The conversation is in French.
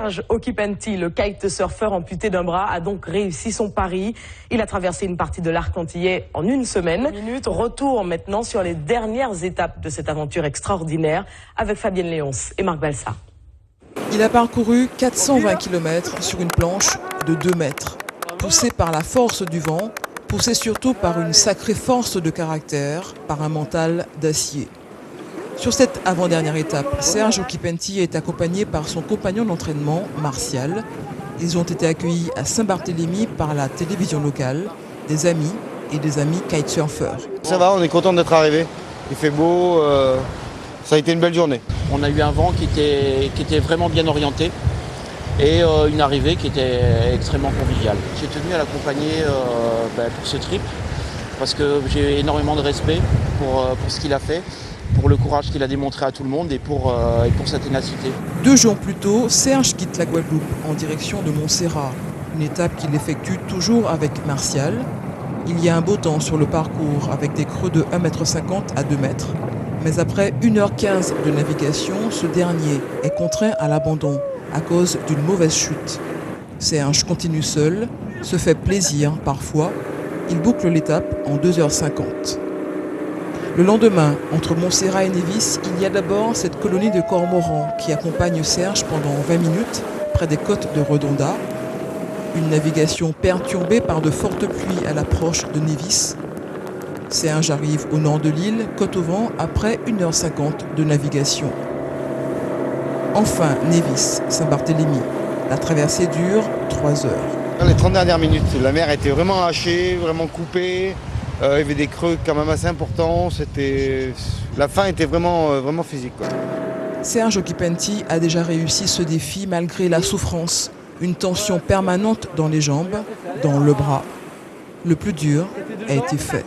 Serge Okipenti, le kitesurfer amputé d'un bras, a donc réussi son pari. Il a traversé une partie de l'arc antillais en une semaine. Retour maintenant sur les dernières étapes de cette aventure extraordinaire avec Fabienne Léonce et Marc Balsa. Il a parcouru 420 km sur une planche de 2 mètres. Poussé par la force du vent, poussé surtout par une sacrée force de caractère, par un mental d'acier. Sur cette avant-dernière étape, Serge Okipenti est accompagné par son compagnon d'entraînement, Martial. Ils ont été accueillis à Saint-Barthélemy par la télévision locale, des amis et des amis kitesurfers. Ça va, on est content d'être arrivé. Il fait beau, ça a été une belle journée. On a eu un vent qui était vraiment bien orienté et une arrivée qui était extrêmement conviviale. J'ai tenu à l'accompagner pour ce trip parce que j'ai énormément de respect pour ce qu'il a fait, pour le courage qu'il a démontré à tout le monde et pour sa ténacité. 2 jours plus tôt, Serge quitte la Guadeloupe en direction de Montserrat, une étape qu'il effectue toujours avec Martial. Il y a un beau temps sur le parcours avec des creux de 1,50 m à 2 mètres. Mais après 1h15 de navigation, ce dernier est contraint à l'abandon à cause d'une mauvaise chute. Serge continue seul, se fait plaisir parfois. Il boucle l'étape en 2h50. Le lendemain, entre Montserrat et Nevis, il y a d'abord cette colonie de cormorans qui accompagne Serge pendant 20 minutes près des côtes de Redonda. Une navigation perturbée par de fortes pluies à l'approche de Nevis. Serge arrive au nord de l'île, côte au vent, après 1h50 de navigation. Enfin, Nevis, Saint-Barthélemy. La traversée dure 3 heures. Dans les 30 dernières minutes, la mer était vraiment hachée, vraiment coupée. Il y avait des creux quand même assez importants. La fin était vraiment physique, quoi. Serge Okipenti a déjà réussi ce défi malgré la souffrance. Une tension permanente dans les jambes, dans le bras. Le plus dur a été fait.